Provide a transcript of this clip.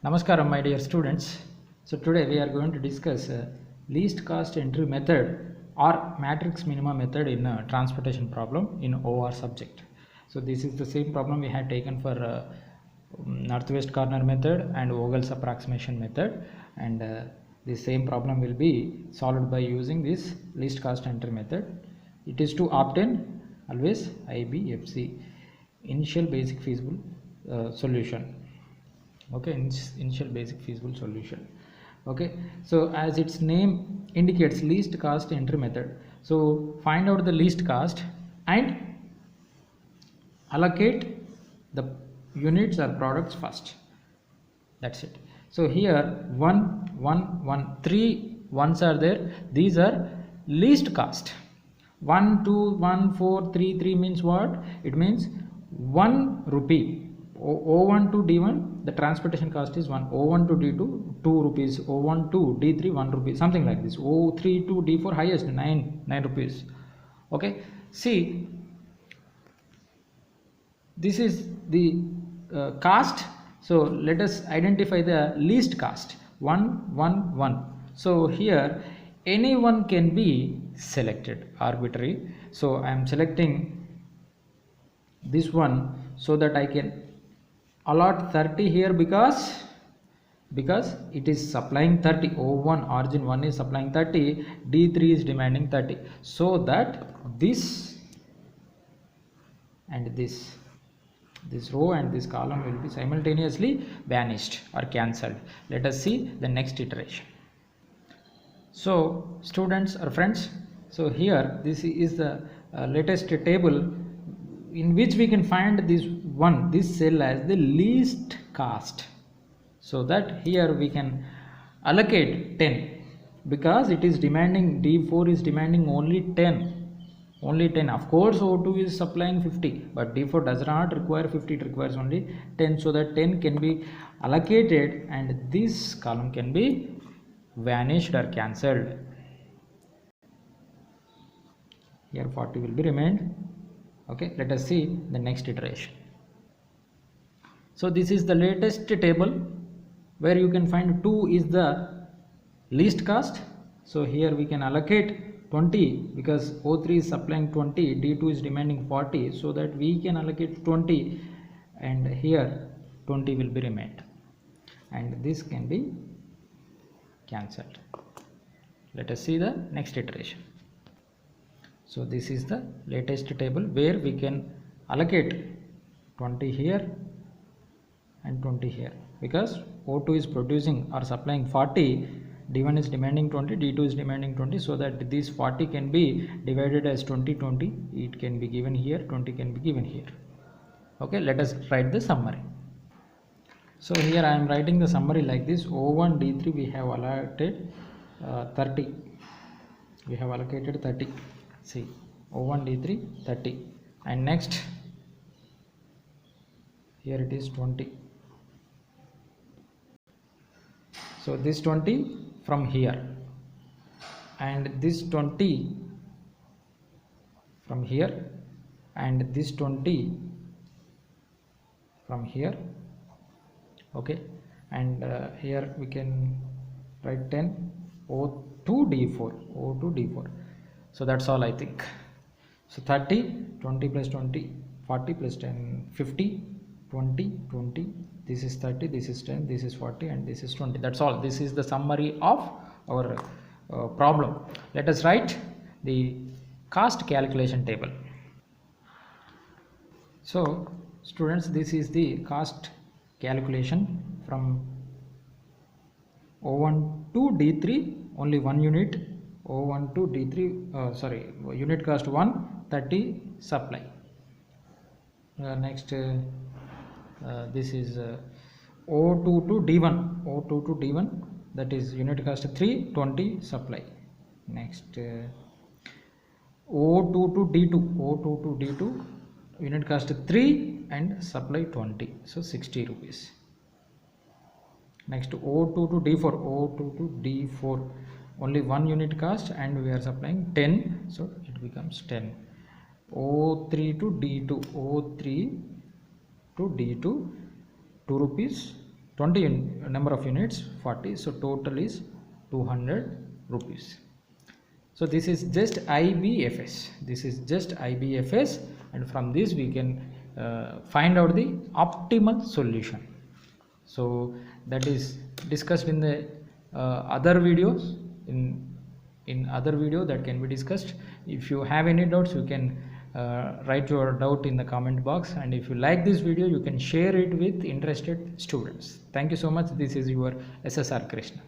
Namaskaram, my dear students. So today we are going to discuss least cost entry method or matrix minima method in a transportation problem in OR subject. So this is the same problem we had taken for northwest corner method and Vogel's approximation method, and the same problem will be solved by using this least cost entry method. It is to obtain always IBFC, initial basic feasible solution. Okay, initial basic feasible solution. Okay, so as its name indicates, least cost entry method. So find out the least cost and allocate the units or products first. That's it. So here 3 ones are there. These are least cost. 1 2 1 4 3 3 means what? It means 1 rupee. O1 to D1, the transportation cost is 1. O1 to D2, 2 rupees. O1 to D3, 1 rupee. Something like this. O3 to D4, highest 9 rupees. Okay. See, this is the cost. So let us identify the least cost. 1 1 1. So here anyone can be selected, arbitrary. So I am selecting this one so that I can allot 30 here because it is supplying 30. O1 origin 1 is supplying 30, D3 is demanding 30, so that this and this row and this column will be simultaneously vanished or cancelled. Let us see the next iteration. So students or friends, so here this is the latest table in which we can find this cell as the least cost, so that here we can allocate 10 because it is demanding, D4 is demanding only 10. Of course O2 is supplying 50, but D4 does not require 50, it requires only 10, so that 10 can be allocated and this column can be vanished or cancelled. Here 40 will be remained. Okay, let us see the next iteration. So this is the latest table where you can find 2 is the least cost. So here we can allocate 20 because O3 is supplying 20, D2 is demanding 40, so that we can allocate 20 and here 20 will be remained and this can be cancelled. Let us see the next iteration. So this is the latest table where we can allocate 20 here and 20 here because O2 is producing or supplying 40, D1 is demanding 20, D2 is demanding 20, so that this 40 can be divided as 20, it can be given here, 20 can be given here. Okay, let us write the summary. So here I am writing the summary like this. O1 D3 we have allotted 30. We have allocated 30. See, O1 D3 30, and next here it is 20. So this 20 from here and this 20 from here and this 20 from here. Okay, and here we can write 10. O2 D4. So that's all I think. So 30, 20 plus 20, 40 plus 10, 50, 20, 20. This is 30, this is 10, this is 40, and this is 20. That's all. This is the summary of our problem. Let us write the cost calculation table. So students, this is the cost calculation from O1 to D3, only 1 unit. O1 to D3, unit cost 1, 30 supply. Next this is O2 to D1, that is unit cost 3, 20 supply. Next O2 to D2, unit cost 3 and supply 20, so 60 rupees. Next O2 to D4, only 1 unit cost and we are supplying 10, so it becomes 10. O3 to D2, 2 rupees number of units 40, so total is 200 rupees. So this is just IBFS, this is just IBFS, and from this we can find out the optimal solution. So that is discussed in the other videos, in other video that can be discussed. If you have any doubts, you can write your doubt in the comment box, and if you like this video, you can share it with interested students. Thank you so much. This is your SSR Krishna.